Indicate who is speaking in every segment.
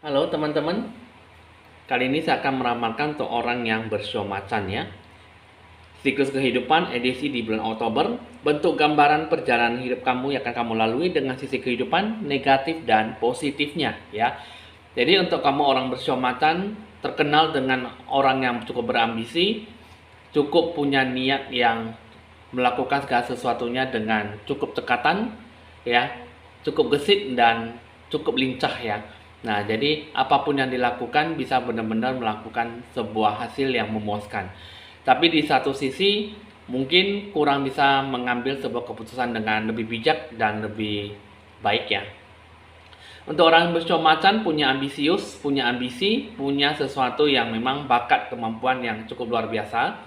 Speaker 1: Halo teman-teman, kali ini saya akan meramalkan untuk orang yang bersio macan ya. Siklus kehidupan edisi di bulan Oktober, bentuk gambaran perjalanan hidup kamu yang akan kamu lalui dengan sisi kehidupan negatif dan positifnya ya. Jadi untuk kamu orang bersio macan, terkenal dengan orang yang cukup berambisi, cukup punya niat yang melakukan segala sesuatunya dengan cukup tekatan ya, cukup gesit dan cukup lincah ya. Nah, jadi apapun yang dilakukan bisa benar-benar melakukan sebuah hasil yang memuaskan. Tapi di satu sisi mungkin kurang bisa mengambil sebuah keputusan dengan lebih bijak dan lebih baik ya. Untuk orang bersio macan punya ambisi, punya sesuatu yang memang bakat kemampuan yang cukup luar biasa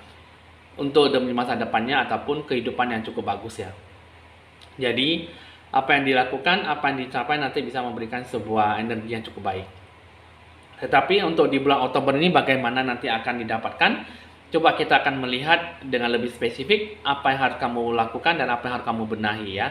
Speaker 1: untuk demi masa depannya ataupun kehidupan yang cukup bagus ya. Jadi apa yang dilakukan, apa yang dicapai nanti bisa memberikan sebuah energi yang cukup baik. Tetapi untuk di bulan Oktober ini bagaimana nanti akan didapatkan? Coba kita akan melihat dengan lebih spesifik apa yang harus kamu lakukan dan apa yang harus kamu benahi ya.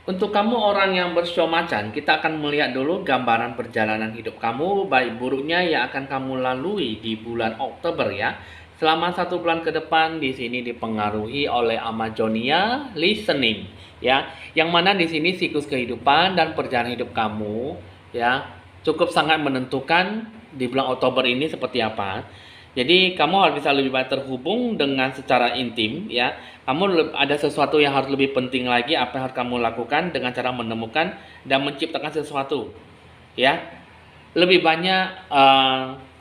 Speaker 1: Untuk kamu orang yang bersio macan, kita akan melihat dulu gambaran perjalanan hidup kamu, baik buruknya yang akan kamu lalui di bulan Oktober ya. Selama 1 bulan ke depan di sini dipengaruhi oleh Amazonia listening ya, yang mana di sini siklus kehidupan dan perjalanan hidup kamu ya cukup sangat menentukan di bulan Oktober ini seperti apa. Jadi kamu harus bisa lebih banyak terhubung dengan secara intim ya. Kamu ada sesuatu yang harus lebih penting lagi apa yang harus kamu lakukan dengan cara menemukan dan menciptakan sesuatu ya. Lebih banyak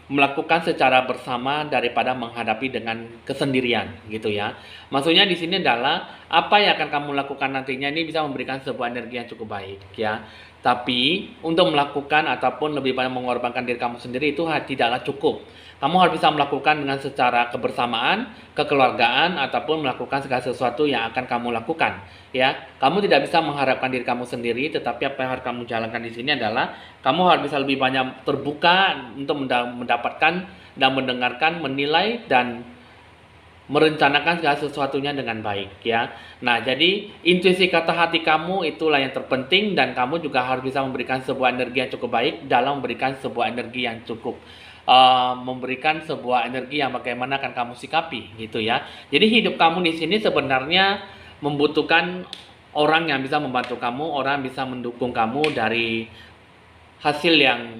Speaker 1: melakukan secara bersama daripada menghadapi dengan kesendirian gitu ya. Maksudnya di sini adalah apa yang akan kamu lakukan nantinya ini bisa memberikan sebuah energi yang cukup baik ya. Tapi untuk melakukan ataupun lebih banyak mengorbankan diri kamu sendiri itu tidaklah cukup. Kamu harus bisa melakukan dengan secara kebersamaan, kekeluargaan, ataupun melakukan segala sesuatu yang akan kamu lakukan. Ya, kamu tidak bisa mengharapkan diri kamu sendiri, tetapi apa yang harus kamu jalankan di sini adalah kamu harus bisa lebih banyak terbuka untuk mendapatkan dan mendengarkan, menilai dan merencanakan segala sesuatunya dengan baik ya. Nah, jadi intuisi kata hati kamu itulah yang terpenting dan kamu juga harus bisa memberikan sebuah energi yang cukup baik dalam memberikan sebuah energi yang cukup memberikan sebuah energi yang bagaimana akan kamu sikapi gitu ya. Jadi hidup kamu di sini sebenarnya membutuhkan orang yang bisa membantu kamu, orang yang bisa mendukung kamu dari hasil yang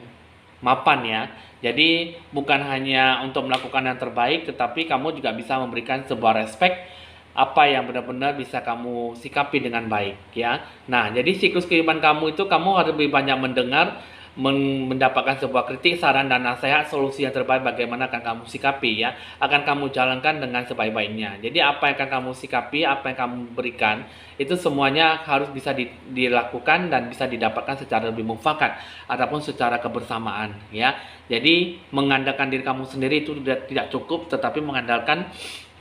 Speaker 1: mapan ya. Jadi bukan hanya untuk melakukan yang terbaik, tetapi kamu juga bisa memberikan sebuah respect apa yang benar-benar bisa kamu sikapi dengan baik ya. Nah, jadi siklus kehidupan kamu itu kamu harus lebih banyak mendengar, mendapatkan sebuah kritik, saran dan nasihat, solusi yang terbaik bagaimana akan kamu sikapi ya, akan kamu jalankan dengan sebaik-baiknya. Jadi apa yang akan kamu sikapi, apa yang kamu berikan, itu semuanya harus bisa dilakukan dan bisa didapatkan secara lebih mufakat ataupun secara kebersamaan ya. Jadi mengandalkan diri kamu sendiri itu tidak cukup, tetapi mengandalkan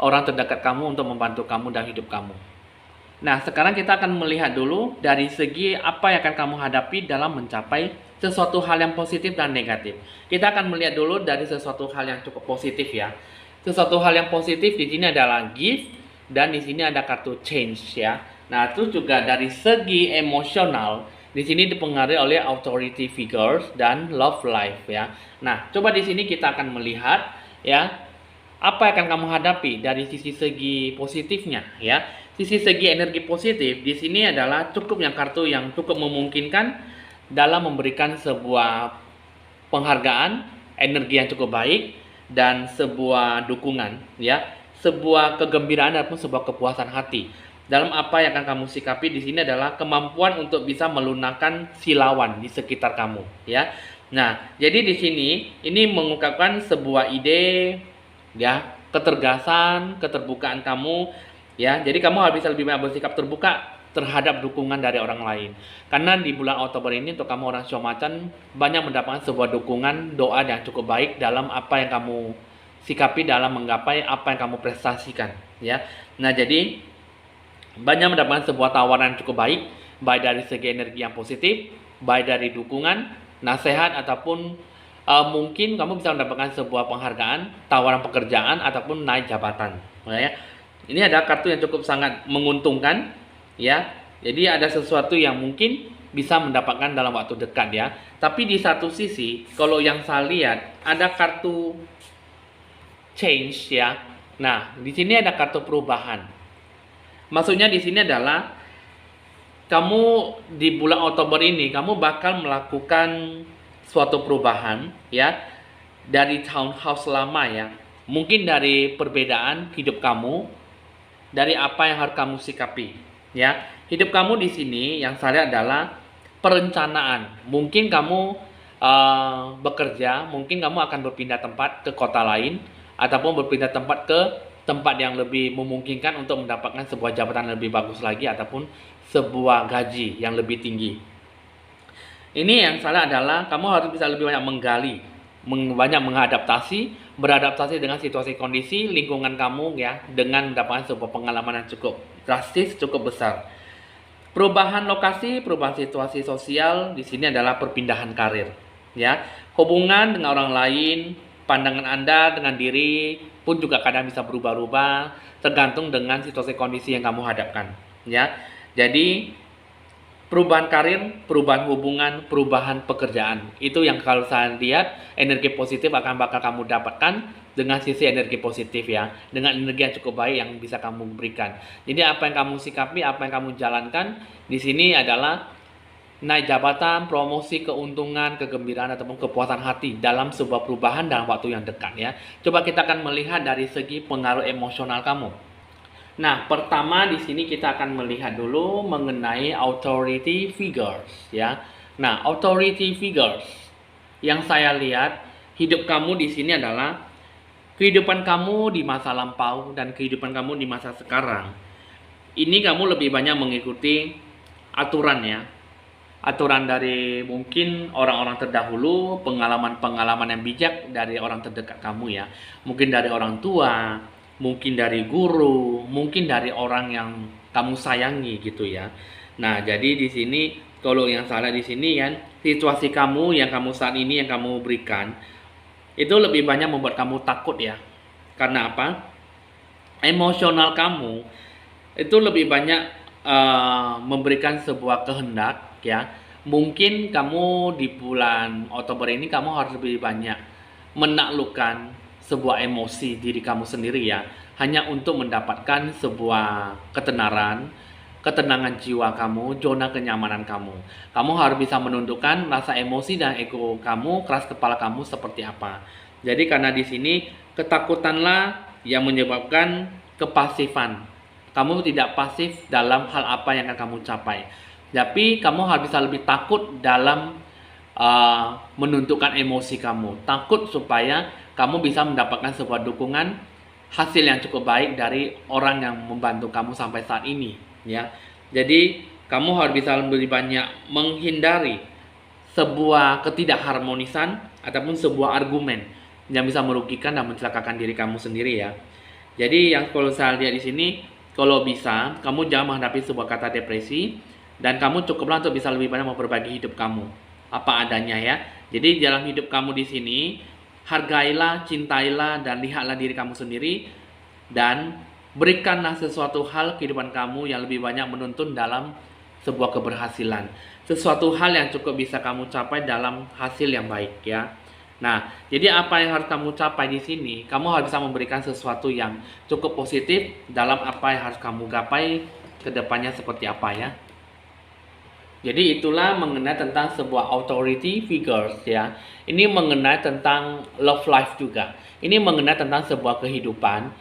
Speaker 1: orang terdekat kamu untuk membantu kamu dalam hidup kamu. Nah, sekarang kita akan melihat dulu dari segi apa yang akan kamu hadapi dalam mencapai sesuatu hal yang positif dan negatif. Kita akan melihat dulu dari sesuatu hal yang cukup positif ya. Sesuatu hal yang positif di sini adalah gift dan di sini ada kartu change ya. Nah, itu juga dari segi emosional di sini dipengaruhi oleh authority figures dan love life ya. Nah, coba di sini kita akan melihat ya apa yang akan kamu hadapi dari sisi segi positifnya ya. Sisi segi energi positif di sini adalah cukup yang kartu yang cukup memungkinkan dalam memberikan sebuah penghargaan, energi yang cukup baik dan sebuah dukungan ya, sebuah kegembiraan ataupun sebuah kepuasan hati. Dalam apa yang akan kamu sikapi di sini adalah kemampuan untuk bisa melunakkan silawan di sekitar kamu ya. Nah, jadi di sini ini mengungkapkan sebuah ide ya, ketergasan, keterbukaan kamu ya. Jadi kamu harus bisa lebih banyak bersikap terbuka terhadap dukungan dari orang lain. Karena di bulan Oktober ini untuk kamu orang Shio Macan banyak mendapatkan sebuah dukungan, doa yang cukup baik dalam apa yang kamu sikapi dalam menggapai apa yang kamu prestasikan ya. Nah, jadi banyak mendapatkan sebuah tawaran yang cukup baik dari segi energi yang positif, baik dari dukungan, nasihat ataupun mungkin kamu bisa mendapatkan sebuah penghargaan, tawaran pekerjaan ataupun naik jabatan ya. Ini ada kartu yang cukup sangat menguntungkan ya. Jadi ada sesuatu yang mungkin bisa mendapatkan dalam waktu dekat ya. Tapi di satu sisi, kalau yang saya lihat ada kartu change ya. Nah, di sini ada kartu perubahan. Maksudnya di sini adalah kamu di bulan Oktober ini kamu bakal melakukan suatu perubahan ya dari townhouse lama ya. Mungkin dari perbedaan hidup kamu, dari apa yang harus kamu sikapi ya. Hidup kamu di sini yang saya lihat adalah perencanaan. Mungkin kamu bekerja, mungkin kamu akan berpindah tempat ke kota lain ataupun berpindah tempat ke tempat yang lebih memungkinkan untuk mendapatkan sebuah jabatan lebih bagus lagi ataupun sebuah gaji yang lebih tinggi. Ini yang salah adalah kamu harus bisa lebih banyak menggali, banyak beradaptasi dengan situasi kondisi lingkungan kamu ya, dengan mendapatkan sebuah pengalaman yang cukup drastis, cukup besar. Perubahan lokasi, perubahan situasi sosial di sini adalah perpindahan karir ya. Hubungan dengan orang lain, pandangan Anda dengan diri pun juga kadang bisa berubah-ubah tergantung dengan situasi kondisi yang kamu hadapkan ya. Jadi perubahan karir, perubahan hubungan, perubahan pekerjaan. Itu yang kalau saya lihat energi positif bakal kamu dapatkan dengan sisi energi positif ya. Dengan energi yang cukup baik yang bisa kamu berikan. Jadi apa yang kamu sikapi, apa yang kamu jalankan di sini adalah naik jabatan, promosi, keuntungan, kegembiraan ataupun kepuasan hati dalam sebuah perubahan dalam waktu yang dekat ya. Coba kita akan melihat dari segi pengaruh emosional kamu. Nah, pertama di sini kita akan melihat dulu mengenai authority figures ya. Nah, authority figures yang saya lihat hidup kamu di sini adalah kehidupan kamu di masa lampau dan kehidupan kamu di masa sekarang. Ini kamu lebih banyak mengikuti aturan ya. Aturan dari mungkin orang-orang terdahulu, pengalaman-pengalaman yang bijak dari orang terdekat kamu ya. Mungkin dari orang tua, mungkin dari guru, mungkin dari orang yang kamu sayangi gitu ya. Nah, jadi di sini kalau yang salah di sini kan situasi kamu yang kamu saat ini yang kamu berikan itu lebih banyak membuat kamu takut ya. Karena apa? Emosional kamu itu lebih banyak memberikan sebuah kehendak ya. Mungkin kamu di bulan Oktober ini kamu harus lebih banyak menaklukkan sebuah emosi diri kamu sendiri ya, hanya untuk mendapatkan sebuah ketenangan jiwa kamu, zona kenyamanan kamu. Kamu harus bisa menundukkan rasa emosi dan ego kamu, keras kepala kamu seperti apa. Jadi karena di sini ketakutanlah yang menyebabkan kepasifan. Kamu tidak pasif dalam hal apa yang akan kamu capai. Tapi kamu harus bisa lebih takut dalam menentukan emosi kamu. Takut supaya kamu bisa mendapatkan sebuah dukungan hasil yang cukup baik dari orang yang membantu kamu sampai saat ini ya. Jadi kamu harus bisa lebih banyak menghindari sebuah ketidakharmonisan ataupun sebuah argumen yang bisa merugikan dan mencelakakan diri kamu sendiri ya. Jadi yang kalau saya lihat di sini, kalau bisa kamu jangan menghadapi sebuah kata depresi dan kamu cukuplah untuk bisa lebih banyak memperbaiki hidup kamu apa adanya ya. Jadi dalam hidup kamu di sini hargailah, cintailah dan lihatlah diri kamu sendiri dan berikanlah sesuatu hal kehidupan kamu yang lebih banyak menuntun dalam sebuah keberhasilan. Sesuatu hal yang cukup bisa kamu capai dalam hasil yang baik ya. Nah, jadi apa yang harus kamu capai di sini? Kamu harus bisa memberikan sesuatu yang cukup positif dalam apa yang harus kamu gapai ke depannya seperti apa ya. Jadi itulah mengenai tentang sebuah authority figures ya. Ini mengenai tentang love life juga. Ini mengenai tentang sebuah kehidupan,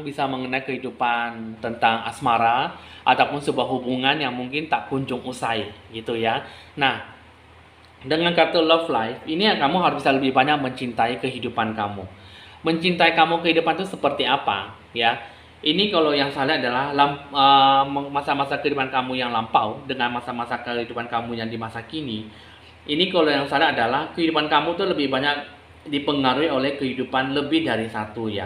Speaker 1: bisa mengenai kehidupan tentang asmara ataupun sebuah hubungan yang mungkin tak kunjung usai gitu ya. Nah, dengan kartu love life, ini kamu harus bisa lebih banyak mencintai kehidupan kamu. Mencintai kamu kehidupan itu seperti apa ya? Ini kalau yang saya lihat adalah masa-masa kehidupan kamu yang lampau dengan masa-masa kehidupan kamu yang di masa kini. Ini kalau yang saya lihat adalah kehidupan kamu tuh lebih banyak dipengaruhi oleh kehidupan lebih dari satu ya.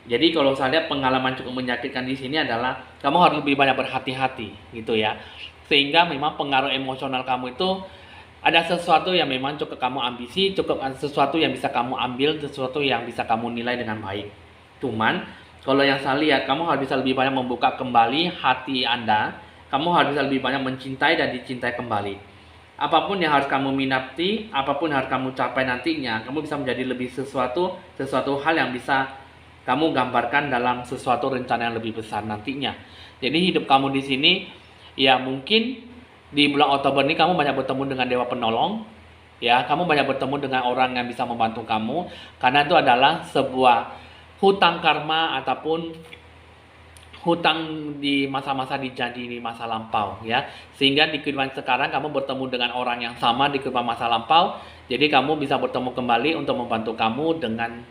Speaker 1: Jadi kalau saya lihat pengalaman cukup menyakitkan di sini adalah kamu harus lebih banyak berhati-hati gitu ya. Sehingga memang pengaruh emosional kamu itu ada sesuatu yang memang cukup kamu ambisi, cukup sesuatu yang bisa kamu ambil, sesuatu yang bisa kamu nilai dengan baik. Cuman kalau yang saya lihat, kamu harus bisa lebih banyak membuka kembali hati Anda, kamu harus lebih banyak mencintai dan dicintai kembali. Apapun yang harus kamu minati, apapun yang harus kamu capai nantinya, kamu bisa menjadi lebih sesuatu hal yang bisa kamu gambarkan dalam sesuatu rencana yang lebih besar nantinya. Jadi hidup kamu di sini, ya mungkin di bulan Oktober ini kamu banyak bertemu dengan Dewa Penolong, ya, kamu banyak bertemu dengan orang yang bisa membantu kamu, karena itu adalah sebuah hutang karma ataupun hutang di masa-masa dijanji di masa lampau, ya. Sehingga di kehidupan sekarang kamu bertemu dengan orang yang sama di kehidupan masa lampau, jadi kamu bisa bertemu kembali untuk membantu kamu dengan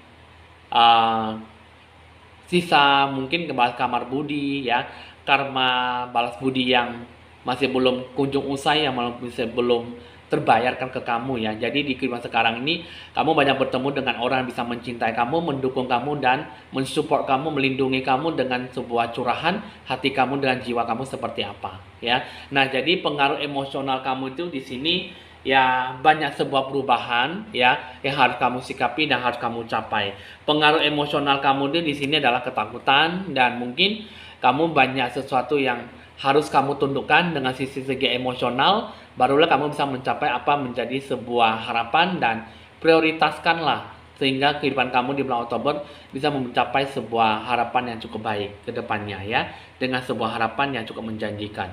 Speaker 1: sisa mungkin kamar budi, ya, karma balas budi yang masih belum kunjung usai, yang masih belum terbayarkan ke kamu, ya. Jadi di kehidupan sekarang ini kamu banyak bertemu dengan orang yang bisa mencintai kamu, mendukung kamu, dan mensupport kamu, melindungi kamu dengan sebuah curahan hati kamu dengan jiwa kamu seperti apa, ya. Nah, jadi pengaruh emosional kamu itu di sini, ya, banyak sebuah perubahan, ya, yang harus kamu sikapi dan harus kamu capai. Pengaruh emosional kamu itu di sini adalah ketakutan, dan mungkin kamu banyak sesuatu yang harus kamu tundukkan dengan segi emosional, barulah kamu bisa mencapai apa menjadi sebuah harapan, dan prioritaskanlah sehingga kehidupan kamu di bulan Oktober bisa mencapai sebuah harapan yang cukup baik ke depannya, ya, dengan sebuah harapan yang cukup menjanjikan.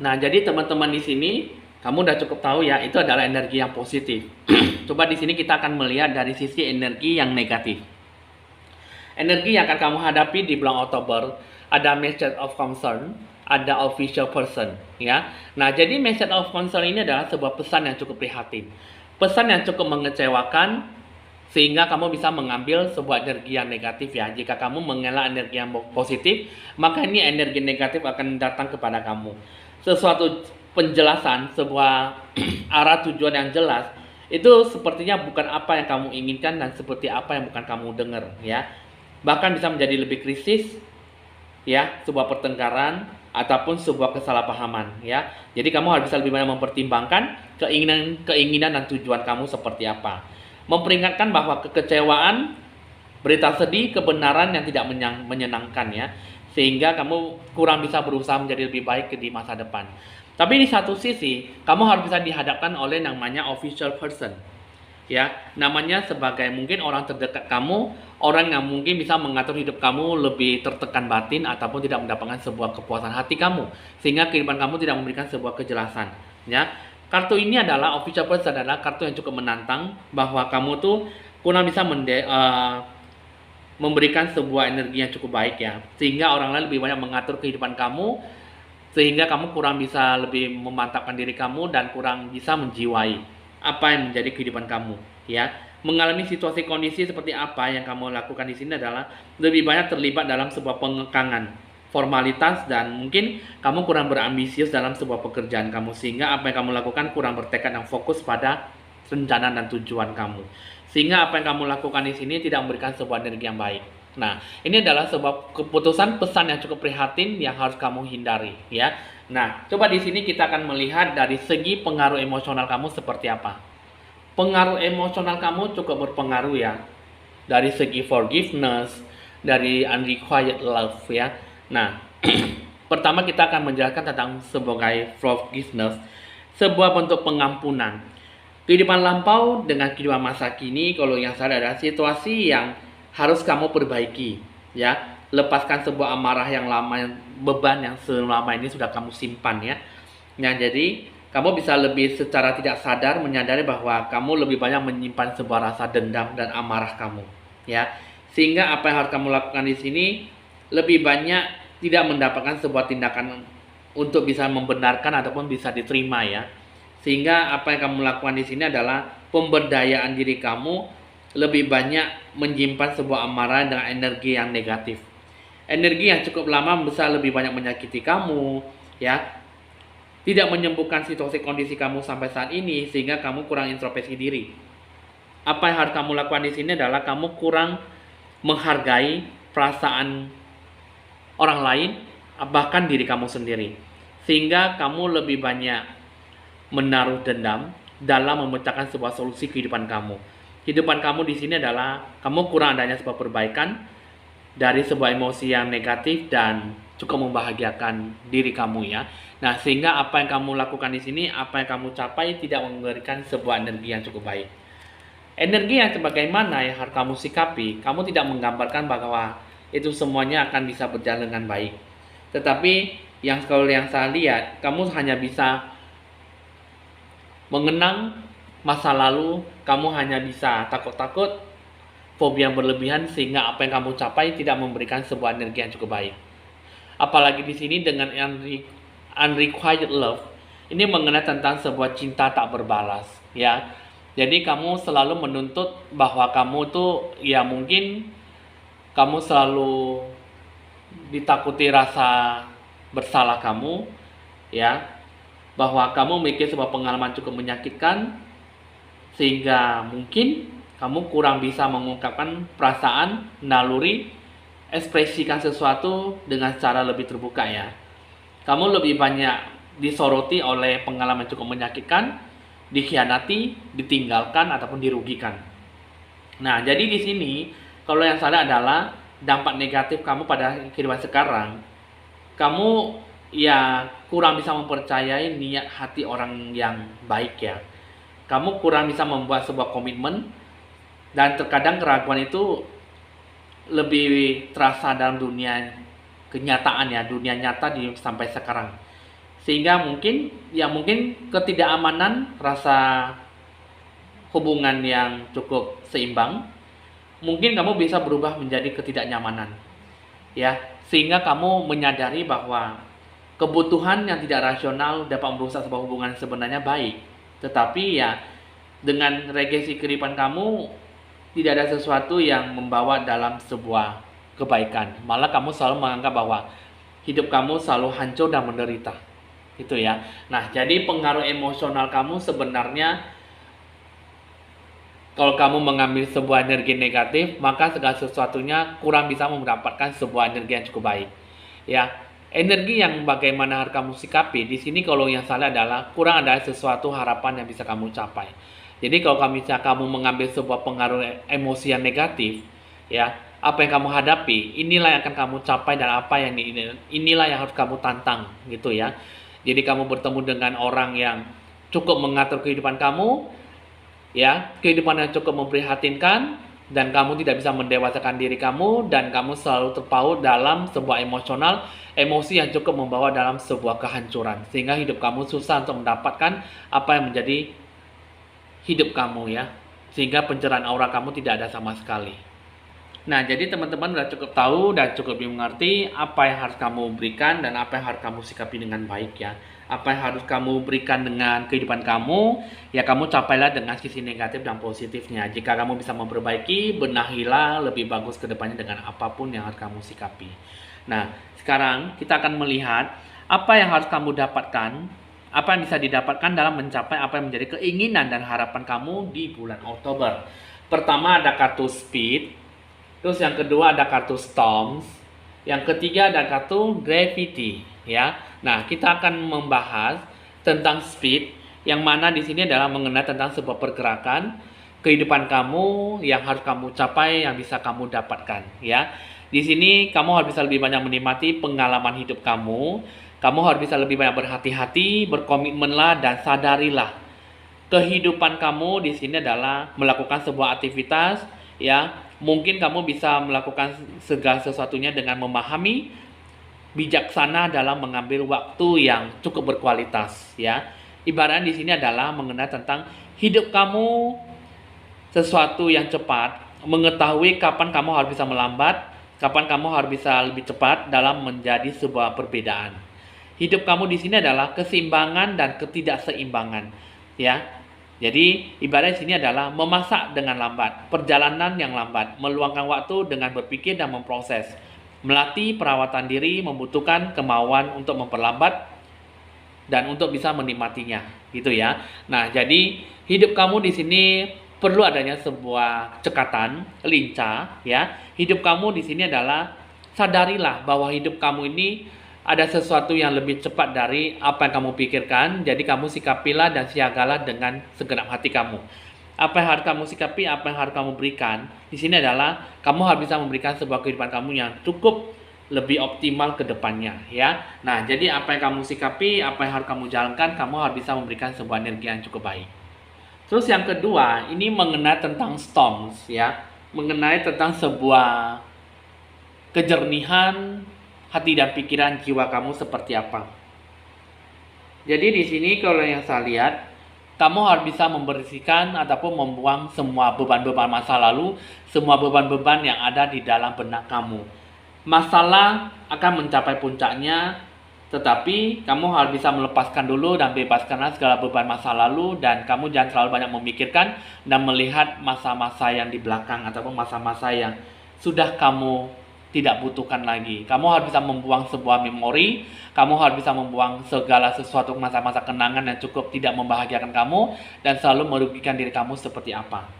Speaker 1: Nah, jadi teman-teman di sini kamu udah cukup tahu, ya, itu adalah energi yang positif. Coba di sini kita akan melihat dari sisi energi yang negatif. Energi yang akan kamu hadapi di bulan Oktober ada message of concern, ada official person, ya. Nah, jadi message of concern ini adalah sebuah pesan yang cukup prihatin, pesan yang cukup mengecewakan, sehingga kamu bisa mengambil sebuah energi yang negatif, ya. Jika kamu mengelak energi yang positif, maka ini energi negatif akan datang kepada kamu. Sesuatu penjelasan, sebuah arah tujuan yang jelas, itu sepertinya bukan apa yang kamu inginkan dan seperti apa yang bukan kamu dengar, ya. Bahkan bisa menjadi lebih krisis, ya, sebuah pertengkaran ataupun sebuah kesalahpahaman, ya. Jadi kamu harus bisa lebih banyak mempertimbangkan keinginan dan tujuan kamu seperti apa. Memperingatkan bahwa kekecewaan, berita sedih, kebenaran yang tidak menyenangkan, ya. Sehingga kamu kurang bisa berusaha menjadi lebih baik di masa depan. Tapi di satu sisi, kamu harus bisa dihadapkan oleh namanya official person, ya. Namanya sebagai mungkin orang terdekat kamu, orang yang mungkin bisa mengatur hidup kamu lebih tertekan batin ataupun tidak mendapatkan sebuah kepuasan hati kamu, sehingga kehidupan kamu tidak memberikan sebuah kejelasan, ya. Kartu ini adalah official person, adalah kartu yang cukup menantang bahwa kamu tuh kurang bisa memberikan sebuah energi yang cukup baik, ya, sehingga orang lain lebih banyak mengatur kehidupan kamu, sehingga kamu kurang bisa lebih memantapkan diri kamu dan kurang bisa menjiwai apa yang menjadi kehidupan kamu, ya. Mengalami situasi kondisi seperti apa yang kamu lakukan di sini adalah lebih banyak terlibat dalam sebuah pengekangan, formalitas, dan mungkin kamu kurang berambisius dalam sebuah pekerjaan kamu, sehingga apa yang kamu lakukan kurang bertekad dan fokus pada rencana dan tujuan kamu, sehingga apa yang kamu lakukan di sini tidak memberikan sebuah energi yang baik. Nah, ini adalah sebuah keputusan pesan yang cukup prihatin yang harus kamu hindari, ya. Nah, coba di sini kita akan melihat dari segi pengaruh emosional kamu seperti apa. Pengaruh emosional kamu cukup berpengaruh, ya, dari segi forgiveness, dari unrequited love, ya. Nah, pertama kita akan menjelaskan tentang sebagai forgiveness, sebuah bentuk pengampunan. Kehidupan lampau dengan kehidupan masa kini, kalau yang saya adalah situasi yang harus kamu perbaiki, ya. Lepaskan sebuah amarah yang lama, beban yang selama ini sudah kamu simpan, ya. Nah, jadi kamu bisa lebih secara tidak sadar menyadari bahwa kamu lebih banyak menyimpan sebuah rasa dendam dan amarah kamu, ya. Sehingga apa yang harus kamu lakukan di sini lebih banyak tidak mendapatkan sebuah tindakan untuk bisa membenarkan ataupun bisa diterima, ya. Sehingga apa yang kamu lakukan di sini adalah pemberdayaan diri kamu lebih banyak menyimpan sebuah amarah dengan energi yang negatif. Energi yang cukup lama bisa lebih banyak menyakiti kamu, ya. Tidak menyembuhkan situasi kondisi kamu sampai saat ini, sehingga kamu kurang introspeksi diri. Apa yang harus kamu lakukan di sini adalah kamu kurang menghargai perasaan orang lain, bahkan diri kamu sendiri. Sehingga kamu lebih banyak menaruh dendam dalam memecahkan sebuah solusi kehidupan kamu. Kehidupan kamu di sini adalah kamu kurang adanya sebuah perbaikan dari sebuah emosi yang negatif dan cukup membahagiakan diri kamu ya. Nah, sehingga apa yang kamu lakukan di sini, apa yang kamu capai tidak memberikan sebuah energi yang cukup baik. Energi yang sebagaimana yang harus kamu sikapi, kamu tidak menggambarkan bahwa itu semuanya akan bisa berjalan dengan baik. Tetapi kalau yang saya lihat, kamu hanya bisa mengenang masa lalu, kamu hanya bisa takut-takut, fobia berlebihan, sehingga apa yang kamu capai tidak memberikan sebuah energi yang cukup baik. Apalagi di sini dengan unrequited love, ini mengenai tentang sebuah cinta tak berbalas, ya. Jadi kamu selalu menuntut bahwa kamu tuh ya mungkin kamu selalu ditakuti rasa bersalah kamu, ya, bahwa kamu memiliki sebuah pengalaman cukup menyakitkan sehingga mungkin kamu kurang bisa mengungkapkan perasaan, naluri, ekspresikan sesuatu dengan cara lebih terbuka ya. Kamu lebih banyak disoroti oleh pengalaman cukup menyakitkan, dikhianati, ditinggalkan ataupun dirugikan. Nah, jadi di sini kalau yang salah adalah dampak negatif kamu pada kehidupan sekarang. Kamu ya kurang bisa mempercayai niat hati orang yang baik ya. Kamu kurang bisa membuat sebuah komitmen, dan terkadang keraguan itu lebih terasa dalam dunia kenyataan ya, dunia nyata sampai sekarang. Sehingga mungkin ketidakamanan, rasa hubungan yang cukup seimbang, mungkin kamu bisa berubah menjadi ketidaknyamanan. Ya, sehingga kamu menyadari bahwa kebutuhan yang tidak rasional dapat merusak sebuah hubungan sebenarnya baik. Tetapi ya dengan legacy kehidupan kamu tidak ada sesuatu yang membawa dalam sebuah kebaikan. Malah kamu selalu menganggap bahwa hidup kamu selalu hancur dan menderita. Itu ya. Nah, jadi pengaruh emosional kamu sebenarnya kalau kamu mengambil sebuah energi negatif, maka segala sesuatunya kurang bisa mendapatkan sebuah energi yang cukup baik. Ya, energi yang bagaimana harus kamu sikapi di sini kalau yang salah adalah kurang ada sesuatu harapan yang bisa kamu capai. Jadi kalau kamu mengambil sebuah pengaruh emosi yang negatif, ya, apa yang kamu hadapi, inilah yang akan kamu capai dan inilah yang harus kamu tantang gitu ya. Jadi kamu bertemu dengan orang yang cukup mengatur kehidupan kamu, ya, kehidupan yang cukup memprihatinkan, dan kamu tidak bisa mendewasakan diri kamu, dan kamu selalu terpaut dalam sebuah emosi yang cukup membawa dalam sebuah kehancuran, sehingga hidup kamu susah untuk mendapatkan apa yang menjadi hidup kamu ya, sehingga pencerahan aura kamu tidak ada sama sekali. Nah, jadi teman-teman sudah cukup tahu dan cukup mengerti apa yang harus kamu berikan dan apa yang harus kamu sikapi dengan baik ya. Apa yang harus kamu berikan dengan kehidupan kamu, ya kamu capailah dengan sisi negatif dan positifnya. Jika kamu bisa memperbaiki, benahilah lebih bagus ke depannya dengan apapun yang harus kamu sikapi. Nah, sekarang kita akan melihat apa yang harus kamu dapatkan, apa yang bisa didapatkan dalam mencapai apa yang menjadi keinginan dan harapan kamu di bulan Oktober. Pertama ada kartu Speed, terus yang kedua ada kartu Storms, yang ketiga ada kartu Gravity ya. Nah, kita akan membahas tentang Speed, yang mana di sini adalah mengenai tentang sebuah pergerakan kehidupan kamu yang harus kamu capai, yang bisa kamu dapatkan ya. Di sini kamu harus bisa lebih banyak menikmati pengalaman hidup kamu. Kamu harus bisa lebih banyak berhati-hati, berkomitmenlah dan sadarilah kehidupan kamu di sini adalah melakukan sebuah aktivitas ya. Mungkin kamu bisa melakukan segala sesuatunya dengan memahami, bijaksana dalam mengambil waktu yang cukup berkualitas ya. Ibaratnya di sini adalah mengenai tentang hidup kamu sesuatu yang cepat, mengetahui kapan kamu harus bisa melambat, kapan kamu harus bisa lebih cepat dalam menjadi sebuah perbedaan. Hidup kamu di sini adalah keseimbangan dan ketidakseimbangan ya. Jadi ibarat sini adalah memasak dengan lambat, perjalanan yang lambat, meluangkan waktu dengan berpikir dan memproses. Melatih perawatan diri membutuhkan kemauan untuk memperlambat dan untuk bisa menikmatinya, gitu ya. Nah, jadi hidup kamu di sini perlu adanya sebuah cekatan, lincah, ya. Hidup kamu di sini adalah sadarilah bahwa hidup kamu ini ada sesuatu yang lebih cepat dari apa yang kamu pikirkan. Jadi kamu sikapilah dan siagalah dengan segenap hati kamu. Apa yang harus kamu sikapi, apa yang harus kamu berikan di sini adalah kamu harus bisa memberikan sebuah kehidupan kamu yang cukup lebih optimal ke depannya ya. Nah, jadi apa yang kamu sikapi, apa yang harus kamu jalankan, kamu harus bisa memberikan sebuah energi yang cukup baik. Terus yang kedua, ini mengenai tentang storms ya, mengenai tentang sebuah kejernihan hati dan pikiran jiwa kamu seperti apa. Jadi di sini kalau yang saya lihat, kamu harus bisa membersihkan ataupun membuang semua beban-beban masa lalu, semua beban-beban yang ada di dalam benak kamu. Masalah akan mencapai puncaknya, tetapi kamu harus bisa melepaskan dulu dan bebaskanlah segala beban masa lalu, dan kamu jangan terlalu banyak memikirkan dan melihat masa-masa yang di belakang ataupun masa-masa yang sudah kamu tidak butuhkan lagi. Kamu harus bisa membuang sebuah memori, kamu harus bisa membuang segala sesuatu masa-masa kenangan yang cukup tidak membahagiakan kamu dan selalu merugikan diri kamu seperti apa.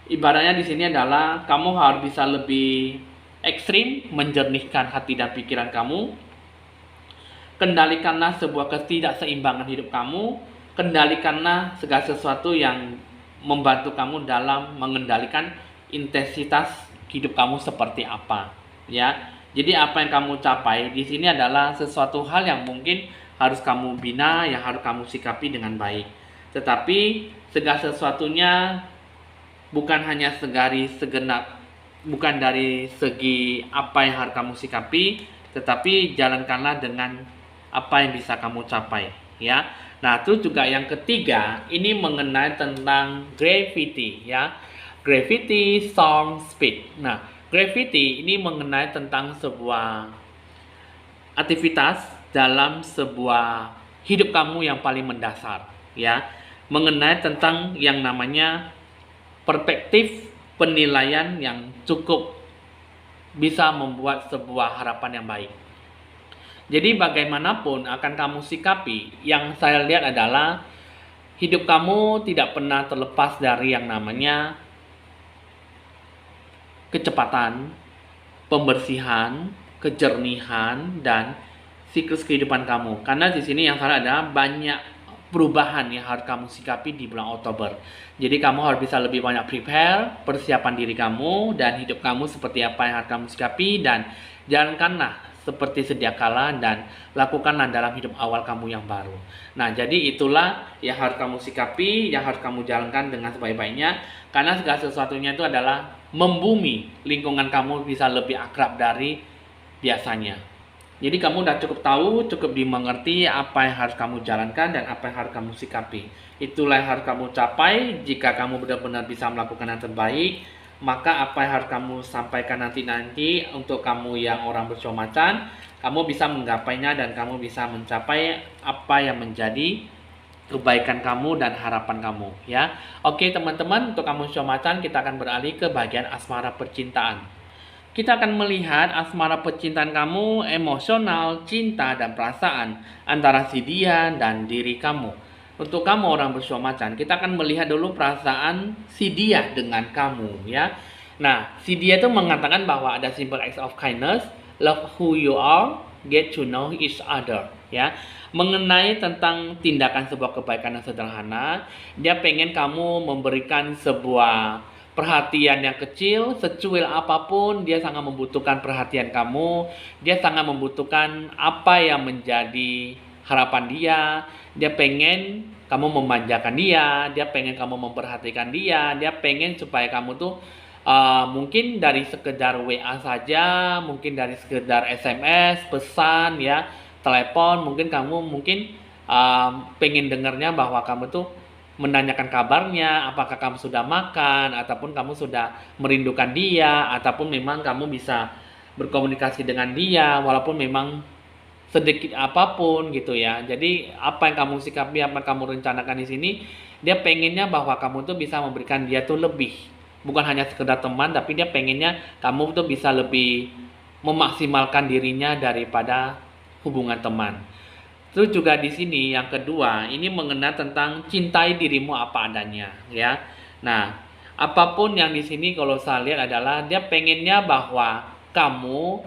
Speaker 1: Ibaratnya di sini adalah kamu harus bisa lebih ekstrim menjernihkan hati dan pikiran kamu. Kendalikanlah sebuah ketidakseimbangan hidup kamu, kendalikanlah segala sesuatu yang membantu kamu dalam mengendalikan intensitas hidup kamu seperti apa, ya. Jadi apa yang kamu capai di sini adalah sesuatu hal yang mungkin harus kamu bina, yang harus kamu sikapi dengan baik. Tetapi segala sesuatunya bukan hanya bukan dari segi apa yang harus kamu sikapi, tetapi jalankanlah dengan apa yang bisa kamu capai, ya. Nah, terus juga yang ketiga, ini mengenai tentang gravity, ya. Gravity, storm, speed. Nah, gravity ini mengenai tentang sebuah aktivitas dalam sebuah hidup kamu yang paling mendasar, ya. Mengenai tentang yang namanya perspektif penilaian yang cukup bisa membuat sebuah harapan yang baik. Jadi bagaimanapun akan kamu sikapi, yang saya lihat adalah hidup kamu tidak pernah terlepas dari yang namanya kecepatan, pembersihan, kejernihan, dan siklus kehidupan kamu. Karena di sini yang salah adalah banyak perubahan yang harus kamu sikapi di bulan Oktober. Jadi kamu harus bisa lebih banyak prepare, persiapan diri kamu dan hidup kamu seperti apa yang harus kamu sikapi, dan jalankanlah seperti sedia kala dan lakukanlah dalam hidup awal kamu yang baru. Nah, jadi itulah yang harus kamu sikapi, yang harus kamu jalankan dengan sebaik-baiknya, karena segala sesuatunya itu adalah membumi lingkungan kamu bisa lebih akrab dari biasanya. Jadi kamu udah cukup tahu, cukup dimengerti apa yang harus kamu jalankan dan apa yang harus kamu sikapi. Itulah yang harus kamu capai. Jika kamu benar-benar bisa melakukan yang terbaik, maka apa yang harus kamu sampaikan nanti untuk kamu yang orang bersio macan, kamu bisa menggapainya dan kamu bisa mencapai apa yang menjadi kebaikan kamu dan harapan kamu, ya. Oke teman-teman, untuk kamu bersio macan, kita akan beralih ke bagian asmara percintaan. Kita akan melihat asmara percintaan kamu, emosional, cinta, dan perasaan antara si dia dan diri kamu. Untuk kamu orang bersio macan, kita akan melihat dulu perasaan si dia dengan kamu, ya. Nah, si dia itu mengatakan bahwa ada simple acts of kindness, love who you are, get to know each other, ya. Mengenai tentang tindakan sebuah kebaikan yang sederhana, dia pengen kamu memberikan sebuah perhatian yang kecil, secuil apapun, dia sangat membutuhkan perhatian kamu. Dia sangat membutuhkan apa yang menjadi harapan dia. Dia pengen kamu memanjakan dia, dia pengen kamu memperhatikan dia, dia pengen supaya kamu tuh mungkin dari sekedar WA saja, mungkin dari sekedar SMS, pesan, ya, telepon, mungkin kamu pengen dengarnya bahwa kamu tuh menanyakan kabarnya, apakah kamu sudah makan, ataupun kamu sudah merindukan dia, ataupun memang kamu bisa berkomunikasi dengan dia, walaupun memang sedikit apapun gitu ya. Jadi apa yang kamu sikapi, apa yang kamu rencanakan di sini, dia pengennya bahwa kamu tuh bisa memberikan dia tuh lebih, bukan hanya sekedar teman, tapi dia pengennya kamu tuh bisa lebih memaksimalkan dirinya daripada hubungan teman. Terus juga di sini yang kedua, ini mengenai tentang cintai dirimu apa adanya, ya. Nah, apapun yang di sini kalau saya lihat adalah dia pengennya bahwa kamu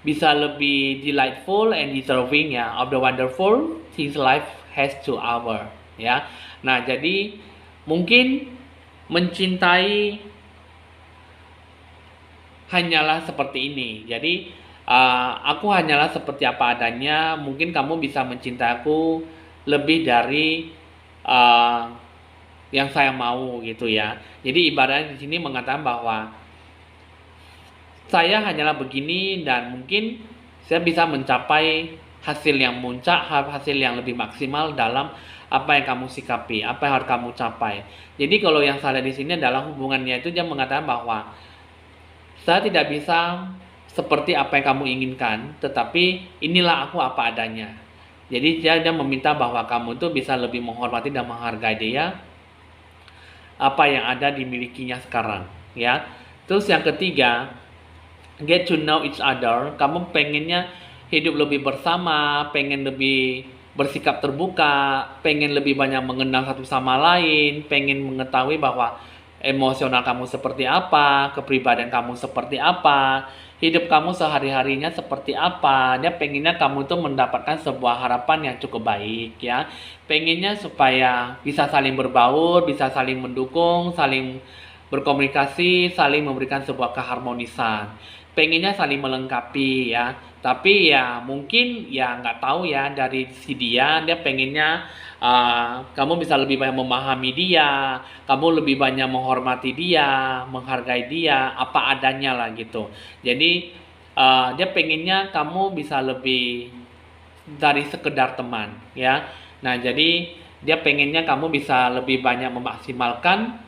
Speaker 1: bisa lebih delightful and deserving, ya, of the wonderful things life has to offer, ya. Nah, jadi mungkin mencintai hanyalah seperti ini. Jadi aku hanyalah seperti apa adanya. Mungkin kamu bisa mencintai aku lebih dari uh, yang saya mau gitu ya. Jadi ibaratnya di sini mengatakan bahwa saya hanyalah begini dan mungkin saya bisa mencapai hasil yang muncak, hasil yang lebih maksimal dalam apa yang kamu sikapi, apa yang harus kamu capai. Jadi kalau yang saya lihat di sini adalah hubungannya itu dia mengatakan bahwa saya tidak bisa seperti apa yang kamu inginkan, tetapi inilah aku apa adanya. Jadi dia meminta bahwa kamu itu bisa lebih menghormati dan menghargai dia apa yang ada dimilikinya sekarang, ya. Terus yang ketiga, get to know each other. Kamu pengennya hidup lebih bersama, pengen lebih bersikap terbuka, pengen lebih banyak mengenal satu sama lain, pengen mengetahui bahwa emosional kamu seperti apa, kepribadian kamu seperti apa, hidup kamu sehari-harinya seperti apa. Dia pengennya kamu tuh mendapatkan sebuah harapan yang cukup baik ya. Pengennya supaya bisa saling berbaur, bisa saling mendukung, saling berkomunikasi, saling memberikan sebuah keharmonisan. Pengennya saling melengkapi ya. Tapi ya mungkin ya nggak tahu ya dari si dia pengennya kamu bisa lebih banyak memahami dia, kamu lebih banyak menghormati dia, menghargai dia, apa adanya lah gitu. Jadi dia pengennya kamu bisa lebih dari sekedar teman ya. Nah jadi dia pengennya kamu bisa lebih banyak memaksimalkan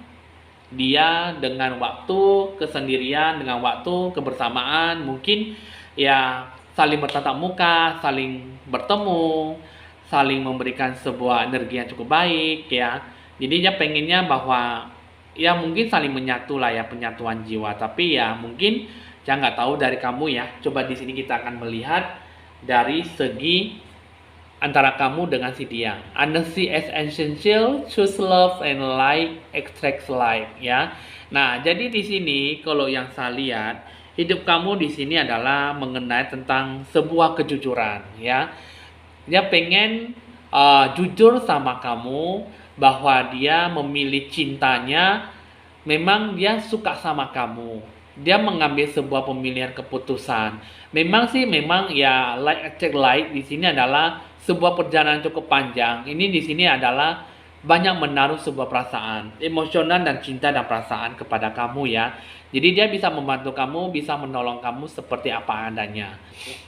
Speaker 1: dia dengan waktu kesendirian, dengan waktu kebersamaan, mungkin ya saling bertatap muka, saling bertemu, saling memberikan sebuah energi yang cukup baik ya. Jadi dia pengennya bahwa ya mungkin saling menyatu lah ya, penyatuan jiwa. Tapi ya mungkin saya nggak tahu dari kamu ya. Coba di sini kita akan melihat dari segi antara kamu dengan si dia. Honesty as essential, choose love and like extract like ya. Nah, jadi di sini kalau yang saya lihat, hidup kamu di sini adalah mengenai tentang sebuah kejujuran ya. Dia pengen jujur sama kamu bahwa dia memilih cintanya, memang dia suka sama kamu. Dia mengambil sebuah pemilihan keputusan. Memang ya like check like di sini adalah sebuah perjalanan cukup panjang. Ini di sini adalah banyak menaruh sebuah perasaan, emosional dan cinta dan perasaan kepada kamu ya. Jadi dia bisa membantu kamu, bisa menolong kamu seperti apa adanya.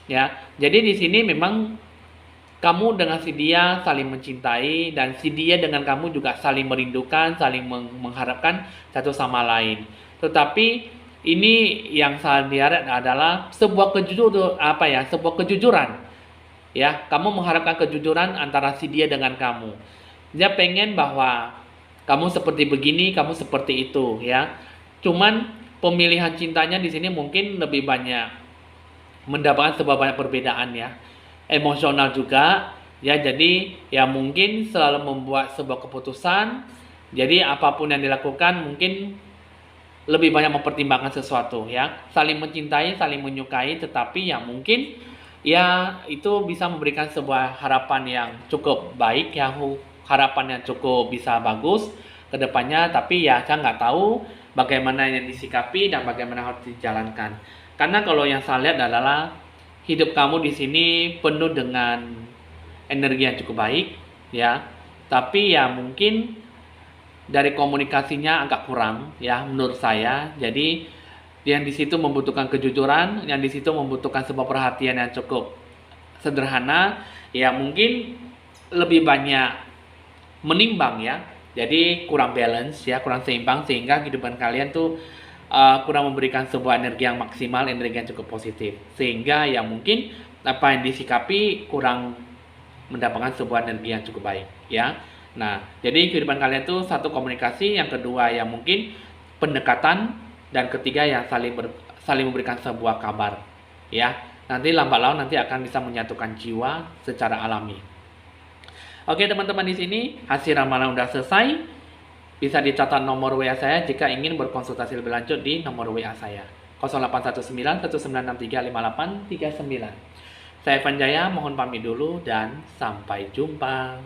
Speaker 1: Ya. Jadi di sini memang kamu dengan si dia saling mencintai dan si dia dengan kamu juga saling merindukan, saling mengharapkan satu sama lain. Tetapi ini yang saya lihat adalah sebuah sebuah kejujuran. Ya, kamu mengharapkan kejujuran antara si dia dengan kamu. Dia pengen bahwa kamu seperti begini, kamu seperti itu, ya. Cuman pemilihan cintanya di sini mungkin lebih banyak mendapatkan sebuah banyak perbedaan ya. Emosional juga, ya. Jadi ya mungkin selalu membuat sebuah keputusan. Jadi apapun yang dilakukan mungkin lebih banyak mempertimbangkan sesuatu ya. Saling mencintai, saling menyukai, tetapi ya mungkin ya itu bisa memberikan sebuah harapan yang cukup baik ya, harapan yang cukup bisa bagus ke depannya. Tapi ya saya nggak tahu bagaimana yang disikapi dan bagaimana harus dijalankan. Karena kalau yang saya lihat adalah hidup kamu di sini penuh dengan energi yang cukup baik ya. Tapi ya mungkin dari komunikasinya agak kurang ya menurut saya. Jadi yang di situ membutuhkan kejujuran, yang di situ membutuhkan sebuah perhatian yang cukup sederhana, ya mungkin lebih banyak menimbang ya. Jadi kurang balance ya, kurang seimbang sehingga kehidupan kalian tuh kurang memberikan sebuah energi yang maksimal, energi yang cukup positif. Sehingga ya mungkin apa yang disikapi kurang mendapatkan sebuah energi yang cukup baik ya. Nah, jadi kehidupan kalian tuh satu komunikasi, yang kedua ya mungkin pendekatan, dan ketiga ya saling memberikan sebuah kabar ya. Nanti lambat laun nanti akan bisa menyatukan jiwa secara alami. Oke teman-teman, di sini hasil ramalan udah selesai. Bisa dicatat nomor WA saya jika ingin berkonsultasi lebih lanjut di nomor WA saya 0819 1963 5839. Saya Evan Jaya, mohon pamit dulu dan sampai jumpa.